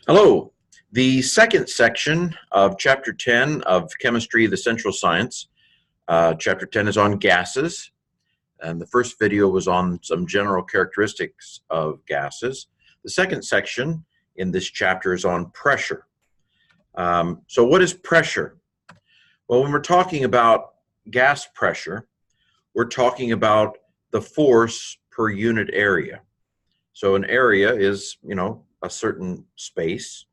Hello. The second section of Chapter 10 of Chemistry, the Central Science. Chapter 10 is on gases, and the first video was on some general characteristics of gases. The second section in this chapter is on pressure. So what is pressure? Well, when we're talking about gas pressure, we're talking about the force per unit area. So an area is, a certain space,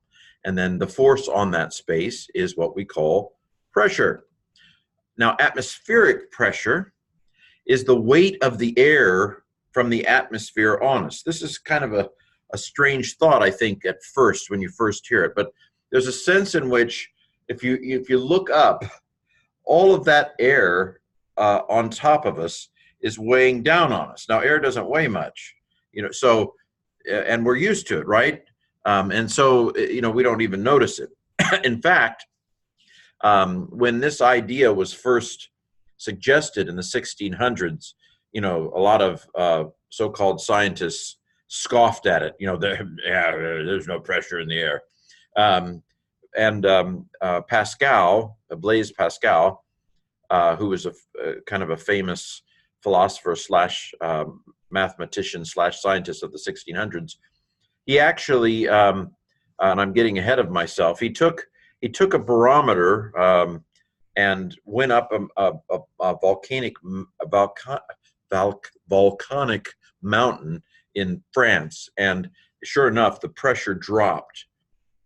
and then the force on that space is what we call pressure. Now, atmospheric pressure is the weight of the air from the atmosphere on us. This is kind of a strange thought, I think, at first when you first hear it, but there's a sense in which if you look up, all of that air on top of us is weighing down on us. Now, air doesn't weigh much, and we're used to it, right? And so, we don't even notice it. In fact, when this idea was first suggested in the 1600s, a lot of so-called scientists scoffed at it. There's no pressure in the air. Pascal, Blaise Pascal, who was a kind of a famous philosopher slash mathematician slash scientist of the 1600s, he actually, and I'm getting ahead of myself, he took a barometer and went up a volcanic mountain in France, and sure enough, the pressure dropped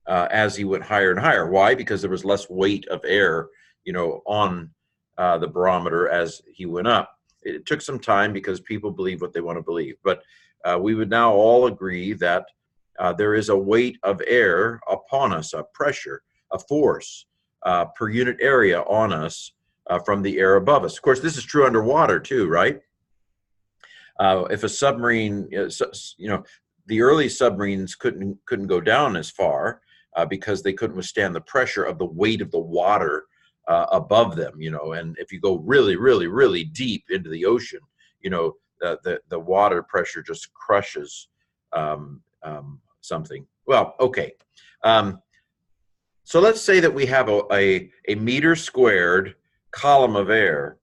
as he went higher and higher. Why? Because there was less weight of air, on the barometer as he went up. It took some time because people believe what they want to believe, but we would now all agree that there is a weight of air upon us, a pressure, a force per unit area on us from the air above us. Of course, this is true underwater too, right? If a submarine, the early submarines couldn't go down as far because they couldn't withstand the pressure of the weight of the water above them, and if you go really, really, really deep into the ocean, the water pressure just crushes something. Well, okay. So let's say that we have a meter squared column of air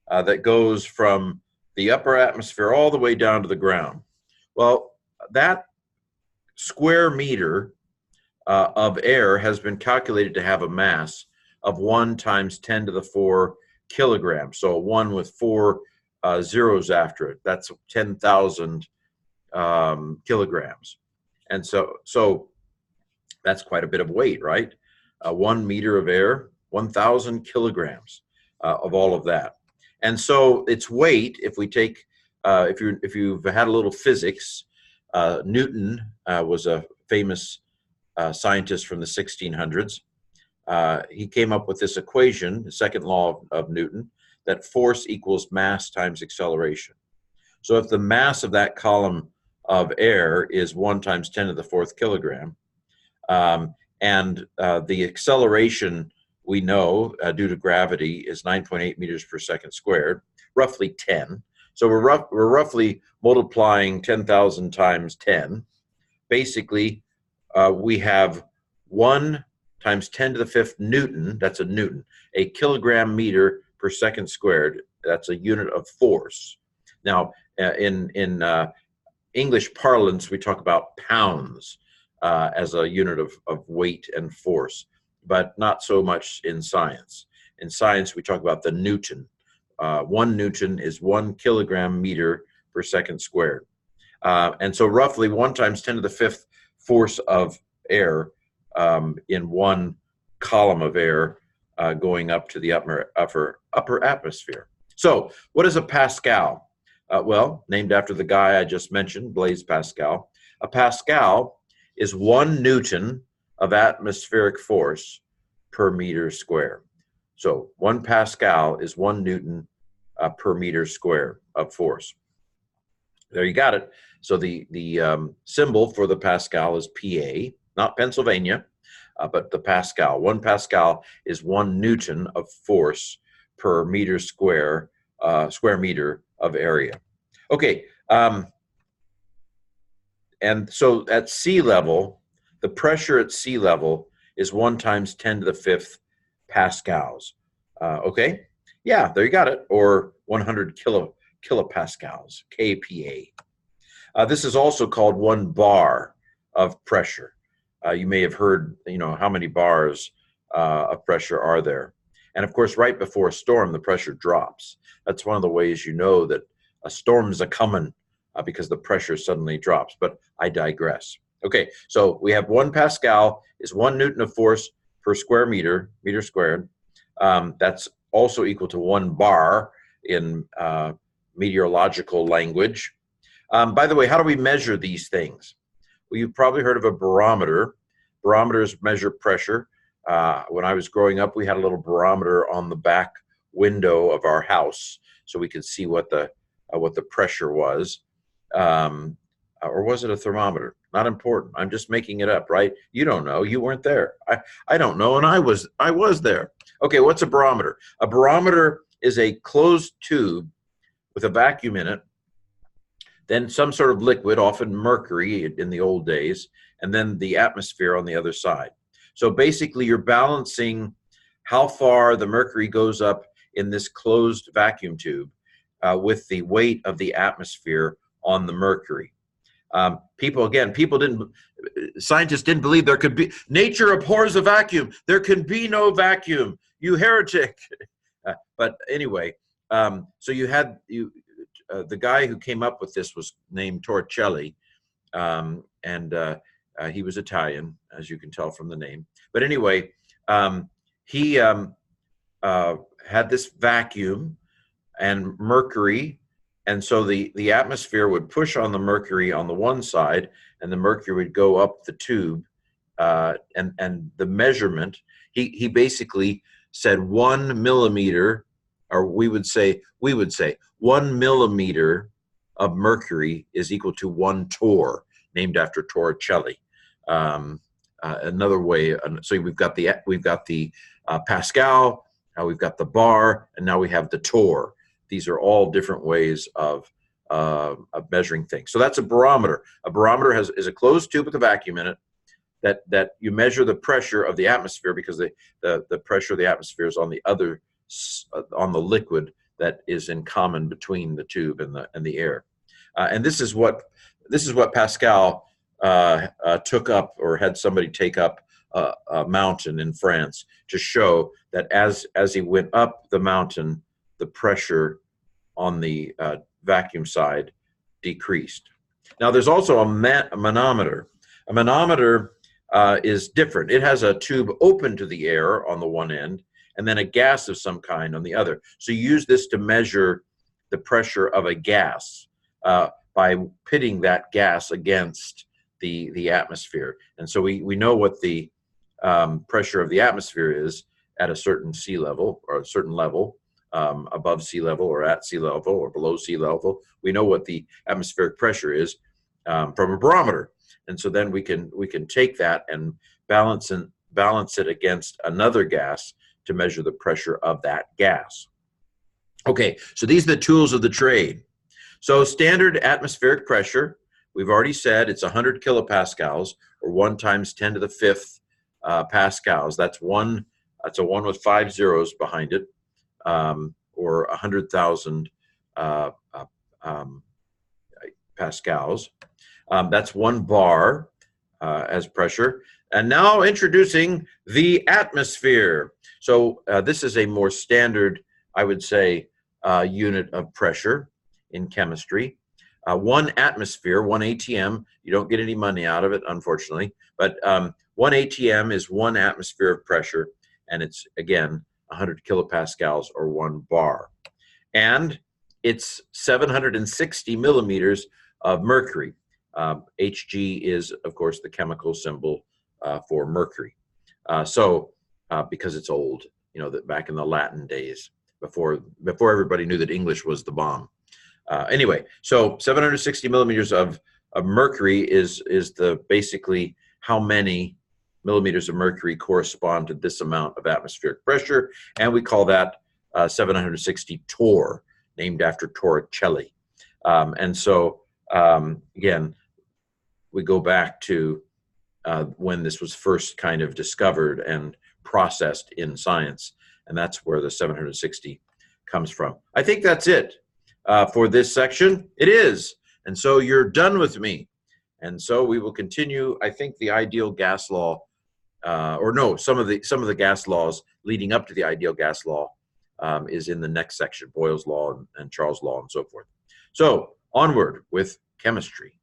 that goes from the upper atmosphere all the way down to the ground. Well, that square meter of air has been calculated to have a mass of 1 times 10 to the 4 kilograms. So 1 with 4 zeros after it. That's 10,000 kilograms. And so that's quite a bit of weight, right? 1 meter of air, 1,000 kilograms of all of that. And so its weight, if we take, if you've had a little physics, Newton was a famous scientist from the 1600s. He came up with this equation, the second law of Newton, that force equals mass times acceleration. So if the mass of that column of air is 1 times 10 to the 4th kilogram, and the acceleration we know due to gravity is 9.8 meters per second squared, roughly 10. So we're roughly multiplying 10,000 times 10. Basically, we have 1 times 10 to the 5th Newton, that's a Newton, a kilogram meter per second squared, that's a unit of force. Now, in English parlance, we talk about pounds as a unit of weight and force, but not so much in science. In science, we talk about the Newton. 1 Newton is 1 kilogram meter per second squared. And so roughly 1 times 10 to the 5th force of air in 1 column of air going up to the upper atmosphere. So what is a Pascal? Well, named after the guy I just mentioned, Blaise Pascal. A Pascal is 1 Newton of atmospheric force per meter square. So 1 Pascal is 1 Newton per meter square of force. There you got it. So the symbol for the Pascal is PA, not Pennsylvania, but the Pascal. 1 Pascal is 1 Newton of force per meter square meter of area. Okay, and so at sea level, the pressure at sea level is 1 times 10 to the 5th pascals. Okay? Yeah, there you got it. Or 100 kilopascals, kPa. This is also called 1 bar of pressure. You may have heard, how many bars of pressure are there. And of course, right before a storm, the pressure drops. That's one of the ways you know that a storm's a-coming, because the pressure suddenly drops. But I digress. Okay, so we have 1 Pascal is 1 Newton of force per square meter squared. That's also equal to 1 bar in meteorological language. By the way, how do we measure these things? Well, you've probably heard of a barometer. Barometers measure pressure. When I was growing up, we had a little barometer on the back window of our house, so we could see what the pressure was. Or was it a thermometer? Not important. I'm just making it up, right? You don't know. You weren't there. I don't know, and I was there. Okay, what's a barometer? A barometer is a closed tube with a vacuum in it, then some sort of liquid, often mercury in the old days, and then the atmosphere on the other side. So basically, you're balancing how far the mercury goes up in this closed vacuum tube with the weight of the atmosphere on the mercury. Scientists didn't believe there could be, nature abhors a vacuum. There can be no vacuum, you heretic. But anyway, so the guy who came up with this was named Torricelli, and he was Italian, as you can tell from the name. But anyway, he had this vacuum and mercury, and so the atmosphere would push on the mercury on the one side, and the mercury would go up the tube, and the measurement, he basically said 1 millimeter, or we would say 1 millimeter of mercury is equal to 1 torr, named after Torricelli. Another way, so we've got the Pascal, we've got the bar, and now we have the torr. These are all different ways of measuring things. So that's a barometer. A barometer is a closed tube with a vacuum in it that you measure the pressure of the atmosphere, because the pressure of the atmosphere is on the liquid that is in common between the tube and the air. And this is what Pascal took up, or had somebody take up a mountain in France to show that as he went up the mountain, the pressure on the vacuum side decreased. Now, there's also a manometer. A manometer is different. It has a tube open to the air on the one end, and then a gas of some kind on the other. So you use this to measure the pressure of a gas by pitting that gas against the atmosphere. And so we know what the pressure of the atmosphere is at a certain sea level, or a certain level, above sea level or at sea level or below sea level. We know what the atmospheric pressure is from a barometer. And so then we can take that and balance it against another gas to measure the pressure of that gas. Okay, so these are the tools of the trade. So standard atmospheric pressure, we've already said it's 100 kilopascals, or 1 times 10 to the 5th pascals. That's a 1 with 5 zeros behind it, or 100,000 pascals. That's 1 bar as pressure. And now introducing the atmosphere. So this is a more standard, I would say, unit of pressure in chemistry. 1 atmosphere, 1 ATM, you don't get any money out of it, unfortunately, but 1 ATM is 1 atmosphere of pressure, and it's, again, 100 kilopascals, or 1 bar. And it's 760 millimeters of mercury. Hg is, of course, the chemical symbol for mercury. Because it's old, that back in the Latin days, before everybody knew that English was the bomb. Anyway, so 760 millimeters of mercury is basically how many millimeters of mercury correspond to this amount of atmospheric pressure, and we call that 760 torr, named after Torricelli. And so again, we go back to when this was first kind of discovered and processed in science. And that's where the 760 comes from. I think that's it for this section. It is. And so you're done with me. And so we will continue, I think, the ideal gas law, or no, some of the gas laws leading up to the ideal gas law is in the next section, Boyle's law and Charles' law and so forth. So onward with chemistry.